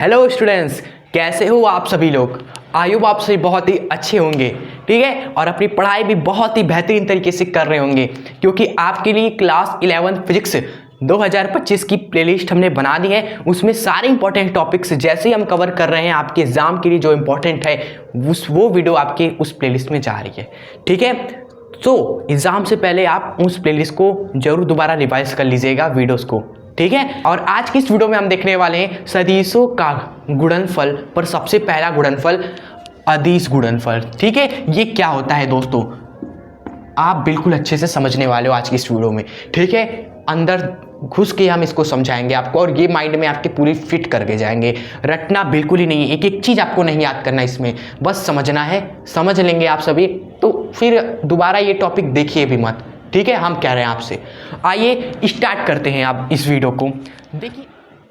Hello students, कैसे हो आप सभी लोग। आई होप आप सभी बहुत ही अच्छे होंगे, ठीक है, और अपनी पढ़ाई भी बहुत ही बेहतरीन तरीके से कर रहे होंगे, क्योंकि आपके लिए क्लास 11 फिजिक्स 2025 की प्लेलिस्ट हमने बना दी है। उसमें सारे इंपॉर्टेंट टॉपिक्स जैसे ही हम कवर कर रहे हैं आपके एग्जाम के लिए जो इंपॉर्टेंट है वो वीडियो आपके उस प्लेलिस्ट में जा रही है, ठीक है। तो एग्जाम से पहले आप उस प्लेलिस्ट को जरूर दोबारा रिवाइज कर लीजिएगा वीडियोस को, ठीक है। और आज की इस वीडियो में हम देखने वाले हैं सदिशों का गुणनफल पर सबसे पहला गुणनफल अदिश गुणनफल, ठीक है। ये क्या होता है दोस्तों, आप बिल्कुल अच्छे से समझने वाले हो आज की इस वीडियो में, ठीक है। अंदर घुस के हम इसको समझाएंगे आपको और ये माइंड में आपके पूरी फिट करके जाएंगे। रटना बिल्कुल ही नहीं है, एक एक चीज़ आपको नहीं याद करना, इसमें बस समझना है। समझ लेंगे आप सभी तो फिर दोबारा ये टॉपिक देखिए भी मत, ठीक है। हम कह रहे हैं आपसे, आइए स्टार्ट करते हैं आप इस वीडियो को। देखिए,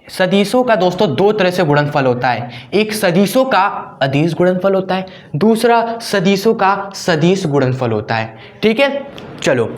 सदिशों का दोस्तों दो तरह से गुणनफल होता है। एक सदिशों का अदिश गुणनफल होता है, दूसरा सदिशों का सदिश गुणनफल होता है, ठीक है। चलो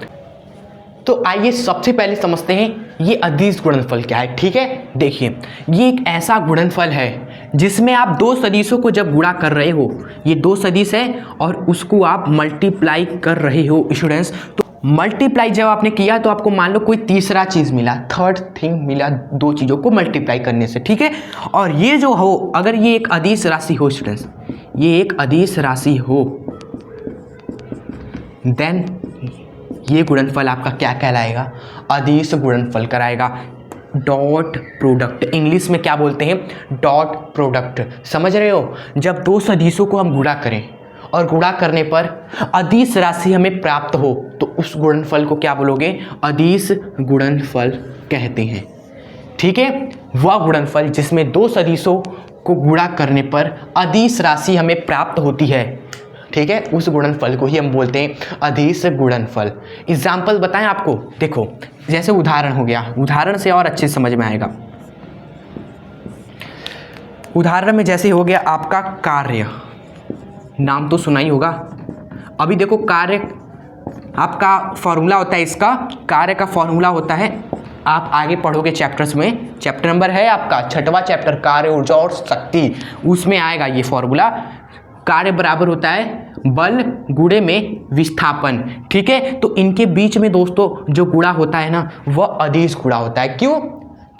तो आइए सबसे पहले समझते हैं ये अदिश गुणनफल क्या है, ठीक है। देखिए, ये एक ऐसा गुणनफल है जिसमें आप दो सदिशों को जब गुणा कर रहे हो, ये दो सदिश है और उसको आप मल्टीप्लाई कर रहे हो स्टूडेंट्स। तो मल्टीप्लाई जब आपने किया तो आपको मान लो कोई तीसरा चीज़ मिला, थर्ड थिंग मिला दो चीज़ों को मल्टीप्लाई करने से, ठीक है। और ये जो हो, अगर ये एक अदिश राशि हो स्टूडेंट्स, ये एक अदिश राशि हो, देन ये गुणनफल आपका क्या कहलाएगा, अदिश गुणनफल कराएगा। डॉट प्रोडक्ट, इंग्लिश में क्या बोलते हैं, डॉट प्रोडक्ट, समझ रहे हो। जब दो सदिशों को हम गुणा करें और गुणा करने पर अदिश राशि हमें प्राप्त हो तो उस गुणनफल को क्या बोलोगे, अदिश गुणनफल कहते हैं, ठीक है। वह गुणनफल जिसमें दो सदिशों को गुणा करने पर अदिश राशि हमें प्राप्त होती है, ठीक है, उस गुणनफल को ही हम बोलते हैं अदिश गुणनफल। एग्जाम्पल बताएं आपको, देखो जैसे उदाहरण हो गया, उदाहरण से और अच्छे समझ में आएगा। उदाहरण में जैसे हो गया आपका कार्य, नाम तो सुना ही होगा। अभी देखो, कार्य आपका फॉर्मूला होता है, इसका कार्य का फॉर्मूला होता है, आप आगे पढ़ोगे चैप्टर्स में, चैप्टर नंबर है आपका 6वां चैप्टर, कार्य ऊर्जा और शक्ति, उसमें आएगा ये फॉर्मूला। कार्य बराबर होता है बल गुणे में विस्थापन, ठीक है। तो इनके बीच में दोस्तों जो गुणा होता है ना, वह अदिश गुणा होता है। क्यों?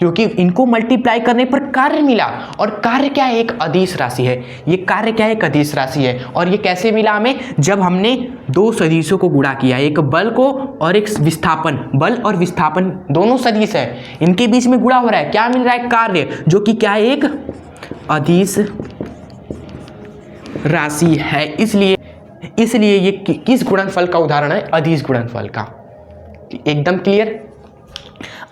क्योंकि इनको मल्टीप्लाई करने पर कार्य मिला, और कार्य क्या है, एक अदिश राशि है। ये कार्य क्या है, एक अदिश राशि है। और ये कैसे मिला हमें, जब हमने दो सदिशों को गुणा किया, एक बल को और एक विस्थापन। बल और विस्थापन दोनों सदिश है, इनके बीच में गुणा हो रहा है, क्या मिल रहा है, कार्य, जो कि क्या है, एक अदिश राशि है। इसलिए ये किस गुणनफल का उदाहरण है, अदिश गुणनफल का। एकदम क्लियर।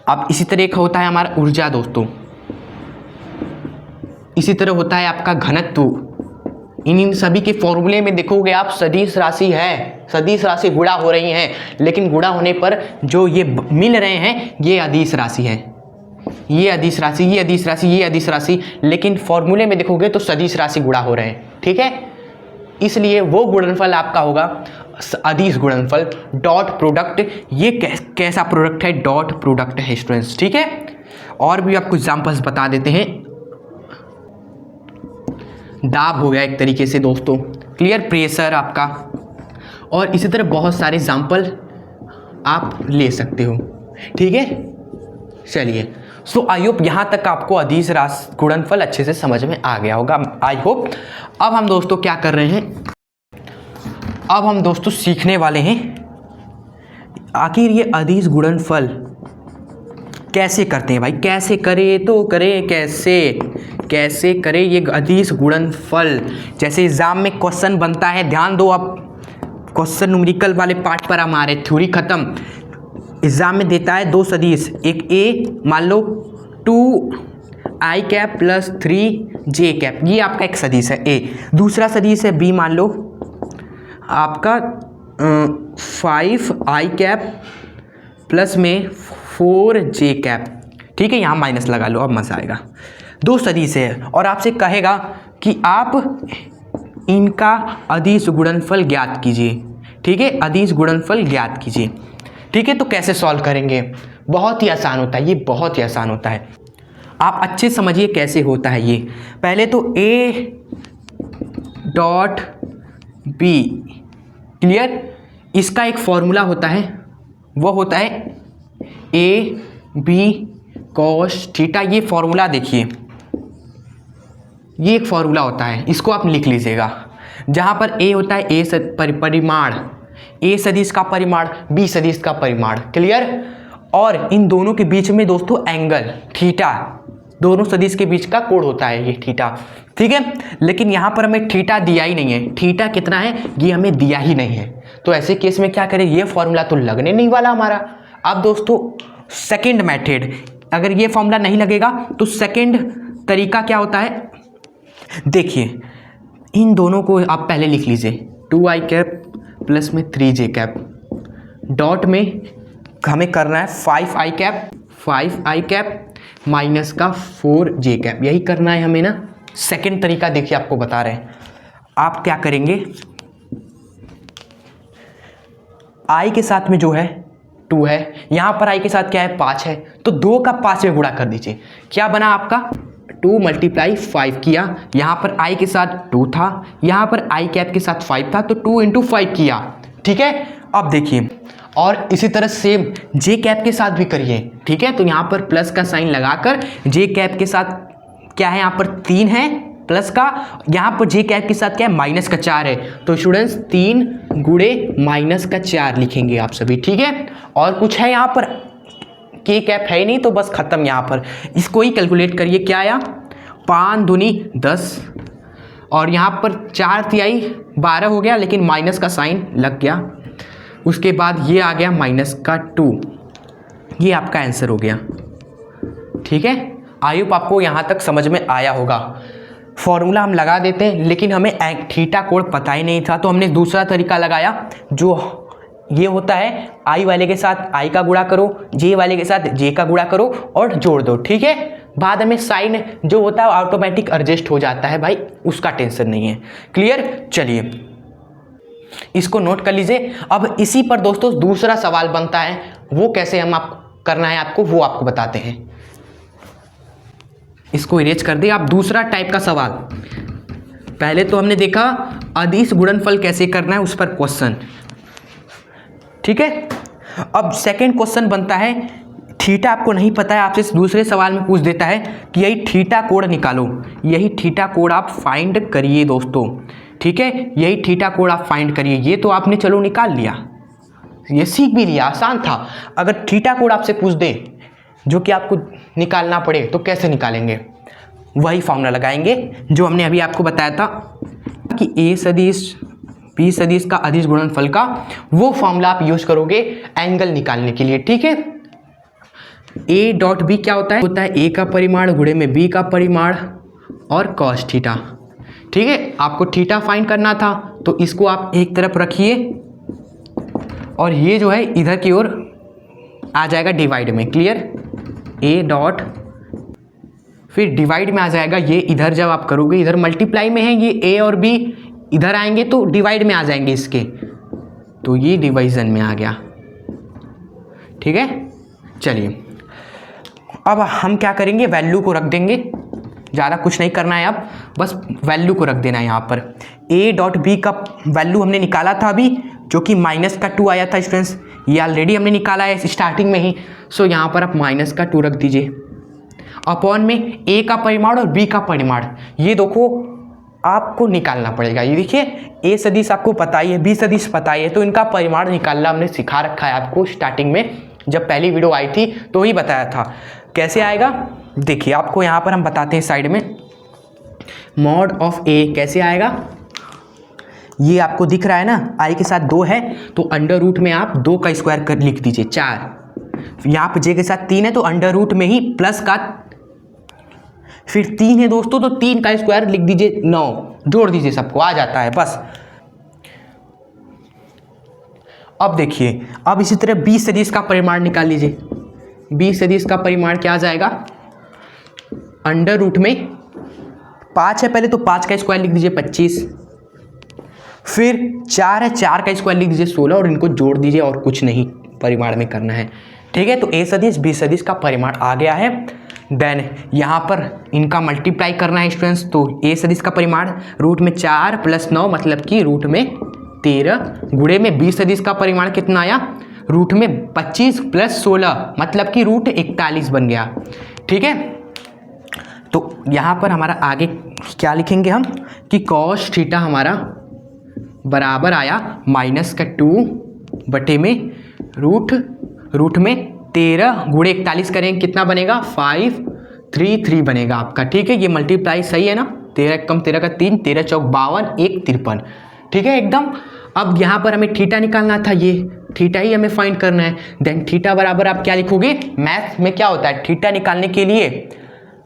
अब इसी तरह का होता है हमारा ऊर्जा दोस्तों, इसी तरह होता है आपका घनत्व। इन सभी के फॉर्मूले में देखोगे आप सदिश राशि है, सदिश राशि गुणा हो रही हैं, लेकिन गुणा होने पर जो ये मिल रहे हैं ये अदिश राशि है, ये अदिश राशि, ये अदिश राशि, ये अदिश राशि, लेकिन फॉर्मूले में देखोगे तो सदिश राशि गुणा हो रहे हैं, ठीक है। इसलिए वो गुणनफल आपका होगा अदिश गुणनफल, डॉट प्रोडक्ट। ये कैसा प्रोडक्ट है, डॉट प्रोडक्ट है स्टूडेंट्स, ठीक है। और भी आपको एग्जांपल्स बता देते हैं। दाब हो गया एक तरीके से दोस्तों, क्लियर, प्रेशर आपका, और इसी तरह बहुत सारे एग्जांपल आप ले सकते हो, ठीक है। चलिए, सो आई होप यहाँ तक आपको अदिश राशि गुणनफल अच्छे से समझ में आ गया होगा, आई होप। अब हम दोस्तों क्या कर रहे हैं, अब हम दोस्तों सीखने वाले हैं आखिर ये अदिश गुणनफल कैसे करते हैं भाई, कैसे करें तो करें कैसे करें ये अदिश गुणनफल। जैसे एग्जाम में क्वेश्चन बनता है, ध्यान दो, अब क्वेश्चन न्यूमेरिकल वाले पार्ट पर हमारे थ्योरी खत्म। एग्जाम में देता है दो सदिश, एक ए मान लो 2i cap plus 3j cap, ये आपका एक सदिश है ए। दूसरा सदिश है बी, मान लो आपका 5i कैप प्लस में 4j कैप, ठीक है। यहाँ माइनस लगा लो, अब मजा आएगा। दो सदिश है और आपसे कहेगा कि आप इनका अदिश गुणनफल ज्ञात कीजिए, ठीक है, अदिश गुणनफल ज्ञात कीजिए, ठीक है। तो कैसे सॉल्व करेंगे, बहुत ही आसान होता है ये, बहुत ही आसान होता है। आप अच्छे समझिए कैसे होता है ये। पहले तो ए डॉट बी, क्लियर, इसका एक फॉर्मूला होता है, वो होता है ए बी कॉस थीटा। ये फॉर्मूला देखिए, ये एक फॉर्मूला होता है, इसको आप लिख लीजिएगा। जहाँ पर ए होता है ए परिमाण, ए सदिश का परिमाण, बी सदिश का परिमाण, क्लियर। और इन दोनों के बीच में दोस्तों एंगल थीटा, दोनों सदिश के बीच का कोण होता है ये थीटा, ठीक है। लेकिन यहाँ पर हमें थीटा दिया ही नहीं है, थीटा कितना है ये हमें दिया ही नहीं है। तो ऐसे केस में क्या करें, ये फॉर्मूला तो लगने नहीं वाला हमारा। अब दोस्तों सेकंड मेथड, अगर ये फॉर्मूला नहीं लगेगा तो सेकंड तरीका क्या होता है, देखिए इन दोनों को आप पहले लिख लीजिए, 2i कैप प्लस में 3j कैप, डॉट में हमें करना है 5i कैप माइनस का 4j कैप, यही करना है हमें ना। सेकंड तरीका देखिए आपको बता रहे हैं, आप क्या करेंगे, i के साथ में जो है 2 है, यहाँ पर i के साथ क्या है 5 है, तो 2 का 5 में गुणा कर दीजिए, क्या बना आपका 2 × 5 किया, यहाँ पर i के साथ 2 था, यहाँ पर i कैप के साथ 5 था, तो 2 × 5 किया, ठीक है। अब देखिए और इसी तरह सेम j कैप के साथ भी करिए, ठीक है। तो यहाँ पर प्लस का साइन लगाकर j कैप के साथ क्या है, यहाँ पर 3 है प्लस का, यहाँ पर j कैप के साथ क्या है माइनस का 4 है, तो स्टूडेंट्स 3 × -4 लिखेंगे आप सभी, ठीक है। और कुछ है यहाँ पर, k कैप है ही नहीं तो बस खत्म, यहाँ पर इसको ही कैलकुलेट करिए, क्या आया 5 दूनी 10, और यहाँ पर 4 तिहाई 12 हो गया, लेकिन माइनस का साइन लग गया, उसके बाद ये आ गया -2, ये आपका आंसर हो गया, ठीक है। आई होप आपको यहाँ तक समझ में आया होगा। फॉर्मूला हम लगा देते हैं, लेकिन हमें थीटा कोण पता ही नहीं था, तो हमने दूसरा तरीका लगाया, जो ये होता है आई वाले के साथ आई का गुणा करो, जे वाले के साथ जे का गुणा करो और जोड़ दो, ठीक है। बाद में साइन जो होता है ऑटोमेटिक एडजस्ट हो जाता है भाई, उसका टेंशन नहीं है, क्लियर। चलिए इसको नोट कर लीजिए। अब इसी पर दोस्तों दूसरा सवाल बनता है, वो कैसे हम आप करना है आपको, वो आपको बताते हैं। इसको इरेज कर दिए। आप दूसरा टाइप का सवाल, पहले तो हमने देखा अदिश गुणनफल कैसे करना है, उस पर क्वेश्चन, ठीक है। अब सेकंड क्वेश्चन बनता है, थीटा आपको नहीं पता है, आपसे दूसरे सवाल में पूछ देता है कि यही थीटा कोण निकालो, यही थीटा कोण आप फाइंड करिए दोस्तों, ठीक है। यही थीटा कोण आप फाइंड करिए, ये तो आपने चलो निकाल लिया, ये सीख भी लिया, आसान था। अगर थीटा कोण आपसे पूछ दे जो कि आपको निकालना पड़े तो कैसे निकालेंगे, वही फॉर्मूला लगाएंगे जो हमने अभी आपको बताया था कि ए सदिश बी सदिश का अदिश गुणनफल का, वो फॉर्मूला आप यूज करोगे एंगल निकालने के लिए, ठीक है। ए डॉट बी क्या होता है ए का परिमाण गुणे में बी का परिमाण और कॉस थीटा, ठीक है। आपको थीटा फाइंड करना था, तो इसको आप एक तरफ रखिए और ये जो है इधर की ओर आ जाएगा डिवाइड में, क्लियर। ए डॉट फिर डिवाइड में आ जाएगा, ये इधर जब आप करोगे इधर मल्टीप्लाई में है, ये ए और बी इधर आएंगे तो डिवाइड में आ जाएंगे इसके, तो ये डिवीजन में आ गया, ठीक है। चलिए अब हम क्या करेंगे, वैल्यू को रख देंगे, ज़्यादा कुछ नहीं करना है, अब बस वैल्यू को रख देना है। यहाँ पर ए डॉट बी का वैल्यू हमने निकाला था अभी, जो कि -2 आया था स्टूडेंट्स, ये ऑलरेडी हमने निकाला है स्टार्टिंग में ही। सो यहाँ पर आप -2 रख दीजिए, अपॉन में ए का परिमाण और बी का परिमाण, ये देखो आपको निकालना पड़ेगा। ये देखिए ए सदिश आपको पता ही है, बी सदिश पता ही है, तो इनका परिमाण निकालना हमने सिखा रखा है आपको स्टार्टिंग में, जब पहली वीडियो आई थी तो ही बताया था। कैसे आएगा देखिए, आपको यहाँ पर हम बताते हैं साइड में, मॉड ऑफ ए कैसे आएगा, ये आपको दिख रहा है ना, आई के साथ 2 है तो अंडर रूट में आप 2 का स्क्वायर कर लिख दीजिए 4, यहाँ पर जे के साथ 3 है तो अंडर रूट में ही प्लस का फिर 3 है दोस्तों, तो 3 का स्क्वायर लिख दीजिए 9, जोड़ दीजिए, सबको आ जाता है बस। अब देखिए, अब इसी तरह बी सदिश का परिमाण निकाल लीजिए, बी सदिश का परिमाण क्या आ जाएगा, अंडर रूट में 5 है पहले तो 5 का स्क्वायर लिख दीजिए 25, फिर 4 है 4 का स्क्वायर लिख दीजिए 16, और इनको जोड़ दीजिए, और कुछ नहीं परिमाण में करना है, ठीक है। तो ए सदिश बी सदिश का परिमाण आ गया है। देन यहाँ पर इनका मल्टीप्लाई करना है स्टूडेंट्स, तो ए सदिश का परिमाण रूट में 4 प्लस 9 मतलब कि रूट में 13 गुणे में बी सदिश का परिमाण कितना आया, रूट में 25 प्लस 16 मतलब कि रूट 41 बन गया। ठीक है, तो यहाँ पर हमारा आगे क्या लिखेंगे हम कि कॉस थीटा हमारा बराबर आया -2 बटे में रूट में 13 गुणे 41 करेंगे कितना बनेगा 533 बनेगा आपका। ठीक है, ये मल्टीप्लाई सही है ना, 13 कम 13 का 3, 13 चौक 52, 1 53। ठीक है एकदम। अब यहाँ पर हमें थीटा निकालना था, ये थीटा ही हमें फाइंड करना है। देन थीटा बराबर आप क्या लिखोगे, मैथ में क्या होता है थीटा निकालने के लिए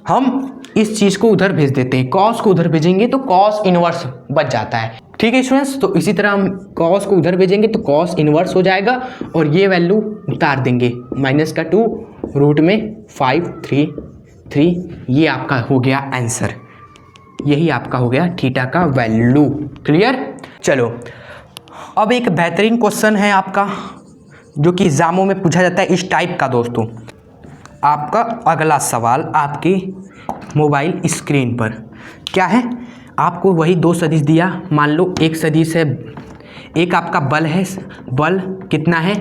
हम इस चीज़ को उधर भेज देते हैं, कॉस को उधर भेजेंगे तो कॉस इनवर्स बच जाता है। ठीक है स्टूडेंट्स, तो इसी तरह हम कॉस को उधर भेजेंगे तो कॉस इनवर्स हो जाएगा और ये वैल्यू उतार देंगे -2 रूट में 533। ये आपका हो गया आंसर, यही आपका हो गया थीटा का वैल्यू। क्लियर। चलो अब एक बेहतरीन क्वेश्चन है आपका जो कि एग्जामों में पूछा जाता है इस टाइप का। दोस्तों आपका अगला सवाल आपके मोबाइल स्क्रीन पर क्या है, आपको वही दो सदिश दिया, मान लो एक सदिश है, एक आपका बल है, बल कितना है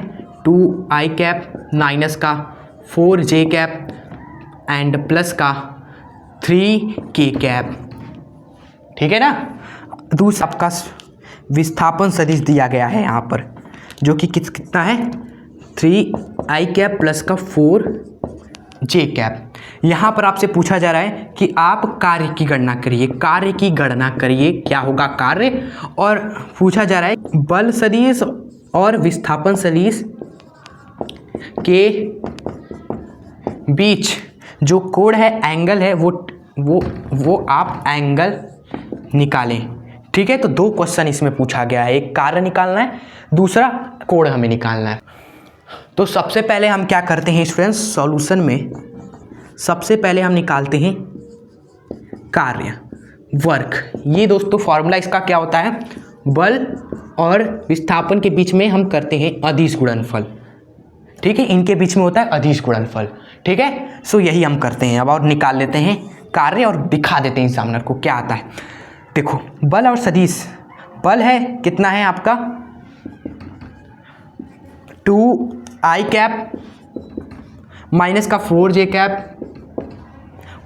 2i कैप माइनस का 4j कैप एंड प्लस का 3k कैप। ठीक है ना। दूसरा आपका विस्थापन सदिश दिया गया है यहाँ पर जो कि कितना है 3i कैप प्लस का 4j कैप। यहाँ पर आपसे पूछा जा रहा है कि आप कार्य की गणना करिए, कार्य की गणना करिए, क्या होगा कार्य, और पूछा जा रहा है बल सदिश और विस्थापन सदिश के बीच जो कोण है, एंगल है, वो आप एंगल निकालें। ठीक है, तो दो क्वेश्चन इसमें पूछा गया है, एक कार्य निकालना है, दूसरा कोण हमें निकालना है। तो सबसे पहले हम क्या करते हैं स्टूडेंट्स, सॉल्यूशन में सबसे पहले हम निकालते हैं कार्य, वर्क। ये दोस्तों फॉर्मूला इसका क्या होता है, बल और विस्थापन के बीच में हम करते हैं अदिश गुणनफल। ठीक है, इनके बीच में होता है अदिश गुणनफल। ठीक है, सो यही हम करते हैं। अब और निकाल लेते हैं कार्य और दिखा देते हैं एग्जामिनर को क्या आता है। देखो बल और सदिश, बल है कितना है आपका 2i कैप माइनस का 4j कैप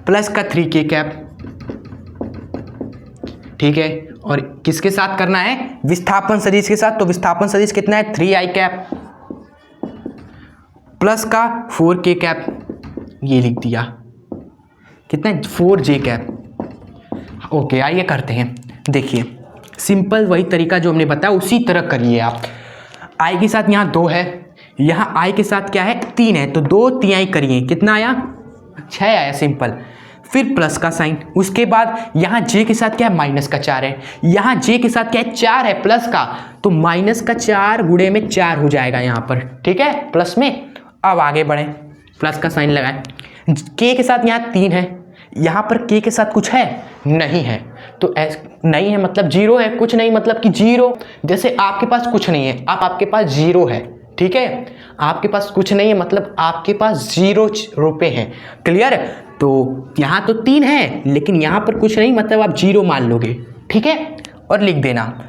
प्लस का 3k कैप। ठीक है, और किसके साथ करना है, विस्थापन सदिश के साथ। तो विस्थापन सदिश कितना है 3i कैप प्लस का 4k कैप, ये लिख दिया, कितना है 4j कैप। ओके, आइए करते हैं। देखिए सिंपल वही तरीका जो हमने बताया उसी तरह करिए आप। i के साथ यहाँ 2 है, यहाँ i के साथ क्या है 3 है, तो 2 तिहाई करिए, कितना आया 6 आया सिंपल। फिर प्लस का साइन, उसके बाद यहाँ j के साथ क्या है -4 है, यहाँ j के साथ क्या है 4 है प्लस का, तो -4 गुणे में 4 हो जाएगा यहाँ पर। ठीक है, प्लस में। अब आगे बढ़े, प्लस का साइन लगाएं। k के साथ यहाँ 3 है, यहाँ पर k के साथ कुछ है नहीं है, तो नहीं है मतलब 0 है, कुछ नहीं मतलब कि 0। जैसे आपके पास कुछ नहीं है, आपके पास 0 है। ठीक है, आपके पास कुछ नहीं है मतलब आपके पास 0 रुपये हैं। क्लियर। तो यहाँ तो 3 है लेकिन यहाँ पर कुछ नहीं मतलब आप 0 मान लोगे। ठीक है, और लिख देना।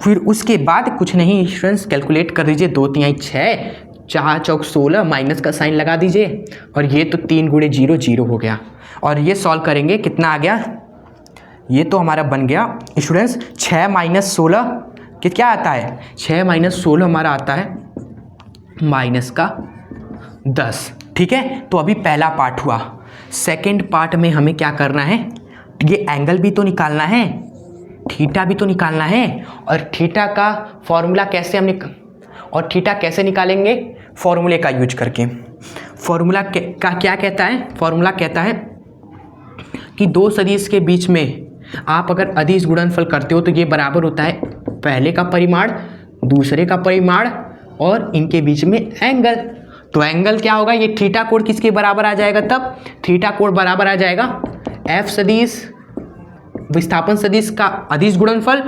फिर उसके बाद कुछ नहीं स्टूडेंट्स, कैलकुलेट कर दीजिए, 2 तिहाई 6, 4 चौक 16, माइनस का साइन लगा दीजिए, और ये तो 3 गुणे 0 0 हो गया। और ये सॉल्व करेंगे, कितना आ गया, ये तो हमारा बन गया स्टूडेंट्स 6 माइनस 16 कि क्या आता है, 6 माइनस 16 हमारा आता है -10। ठीक है, तो अभी पहला पार्ट हुआ। सेकंड पार्ट में हमें क्या करना है, ये एंगल भी तो निकालना है, थीटा भी तो निकालना है, और थीटा का फॉर्मूला कैसे और थीटा कैसे निकालेंगे, फॉर्मूले का यूज करके। फॉर्मूला का क्या कहता है, फॉर्मूला कहता है कि दो सदिश के बीच में आप अगर अदिश गुणनफल करते हो तो ये बराबर होता है पहले का परिमाण, दूसरे का परिमाण और इनके बीच में एंगल। तो एंगल क्या होगा, ये थीटा कोण किसके बराबर आ जाएगा, तब थीटा कोण बराबर आ जाएगा एफ सदिश विस्थापन सदिश का अदिश गुणनफल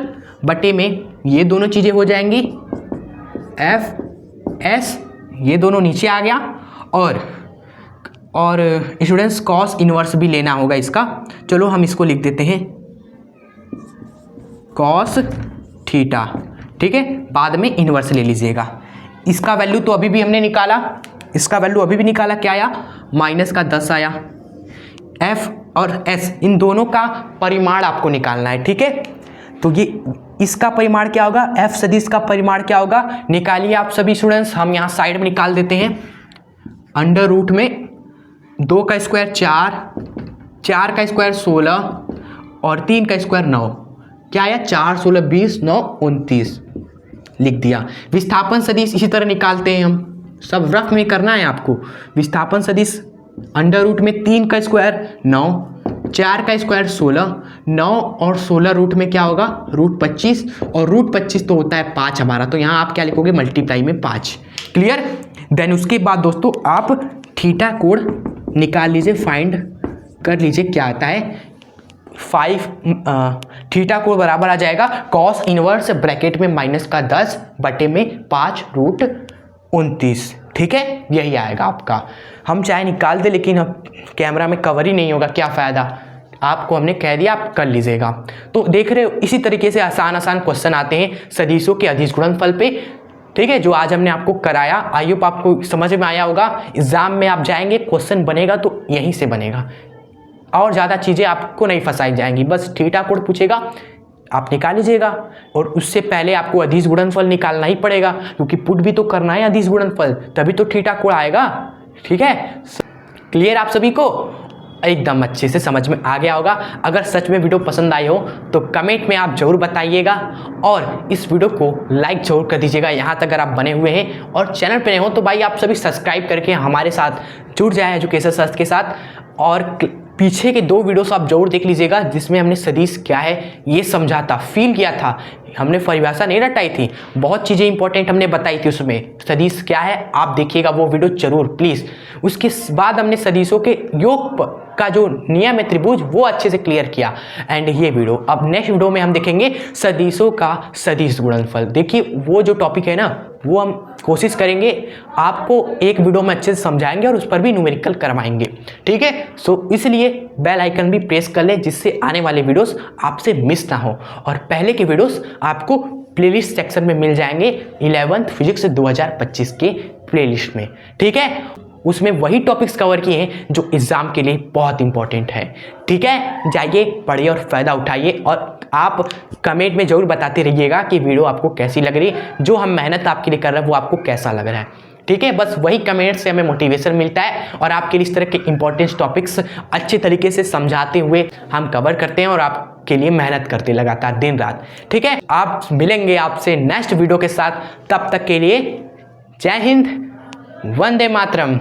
बटे में ये दोनों चीज़ें हो जाएंगी एफ एस, ये दोनों नीचे आ गया, और और स्टूडेंट्स कॉस इनवर्स भी लेना होगा इसका। चलो हम इसको लिख देते हैं कॉस थीटा, ठीक है, बाद में इनवर्स ले लीजिएगा। इसका वैल्यू तो अभी भी हमने निकाला, इसका वैल्यू अभी भी निकाला, क्या आया, -10 आया। f और s इन दोनों का परिमाण आपको निकालना है, ठीक है। तो ये इसका परिमाण क्या होगा, f सदिश का परिमाण क्या होगा, निकालिए आप सभी स्टूडेंट्स। हम यहाँ साइड में निकाल देते हैं। अंडर रूट में 2 का स्क्वायर 4, 4 का स्क्वायर 16 और 3 का स्क्वायर 9, क्या आया, 4 16 20 9 29 लिख दिया। विस्थापन सदिश इसी तरह निकालते हैं हम, सब रफ में करना है आपको। विस्थापन सदिश अंडर रूट में 3 का स्क्वायर 9, 4 का स्क्वायर 16, 9 और 16 रूट में क्या होगा, √25, और √25 तो होता है 5 हमारा, तो यहाँ आप क्या लिखोगे, मल्टीप्लाई में 5। क्लियर। देन उसके बाद दोस्तों आप थीटा कोण निकाल लीजिए, फाइंड कर लीजिए क्या आता है। 5 थीटा कोण बराबर आ जाएगा कॉस इनवर्स ब्रैकेट में -10 बटे में 5√29, ठीक है, यही आएगा आपका। हम चाहे निकाल दे, लेकिन अब कैमरा में कवर ही नहीं होगा, क्या फ़ायदा, आपको हमने कह दिया, आप कर लीजिएगा। तो देख रहे हो, इसी तरीके से आसान आसान क्वेश्चन आते हैं सदिशों के अदिश गुणनफल पे, ठीक है, जो आज हमने आपको कराया। आई होप आपको समझ में आया होगा। एग्जाम में आप जाएंगे, क्वेश्चन बनेगा तो यहीं से बनेगा, और ज़्यादा चीज़ें आपको नहीं फंसाई जाएंगी। बस थीटा कोण पूछेगा, आप निकाल लीजिएगा, और उससे पहले आपको अदिश गुणनफल निकालना ही पड़ेगा, क्योंकि पुट भी तो करना है अदिश गुणनफल, तभी तो थीटा कोण आएगा, ठीक है। क्लियर आप सभी को, एकदम अच्छे से समझ में आ गया होगा। अगर सच में वीडियो पसंद आई हो तो कमेंट में आप जरूर बताइएगा, और इस वीडियो को लाइक जरूर कर दीजिएगा यहाँ तक अगर आप बने हुए हैं, और चैनल पे नए हो तो भाई आप सभी सब्सक्राइब करके हमारे साथ जुड़ जाए एजुकेशन शास्त्र के साथ। और पीछे के 2 वीडियोस आप जरूर देख लीजिएगा, जिसमें हमने सदिश क्या है ये समझा था, फील किया था, हमने परिभाषा नहीं रटाई थी, बहुत चीज़ें इंपॉर्टेंट हमने बताई थी उसमें। सदिश क्या है आप देखिएगा वो वीडियो जरूर प्लीज़। उसके बाद हमने सदिशों के योग का जो नियम है त्रिभुज, वो अच्छे से क्लियर किया। एंड ये वीडियो, अब नेक्स्ट वीडियो में हम देखेंगे सदिशों का सदिश गुणनफल। देखिए वो जो टॉपिक है ना, वो हम कोशिश करेंगे आपको एक वीडियो में अच्छे से समझाएंगे, और उस पर भी न्यूमेरिकल करवाएंगे, ठीक है। सो इसलिए बेल आइकन भी प्रेस कर लें, जिससे आने वाले वीडियोस आपसे मिस ना हो, और पहले के वीडियोस आपको प्लेलिस्ट सेक्शन में मिल जाएंगे 11th फिजिक्स 2025 के प्लेलिस्ट में, ठीक है। उसमें वही टॉपिक्स कवर किए हैं जो एग्जाम के लिए बहुत इंपॉर्टेंट है, ठीक है। जाइए पढ़िए और फ़ायदा उठाइए, और आप कमेंट में ज़रूर बताते रहिएगा कि वीडियो आपको कैसी लग रही है, जो हम मेहनत आपके लिए कर रहे हैं वो आपको कैसा लग रहा है, ठीक है। बस वही कमेंट से हमें मोटिवेशन मिलता है, और आपके लिए इस तरह के इंपॉर्टेंट टॉपिक्स अच्छे तरीके से समझाते हुए हम कवर करते हैं, और आपके लिए मेहनत करते लगातार दिन रात, ठीक है। आप मिलेंगे आपसे नेक्स्ट वीडियो के साथ, तब तक के लिए जय हिंद, वंदे मातरम।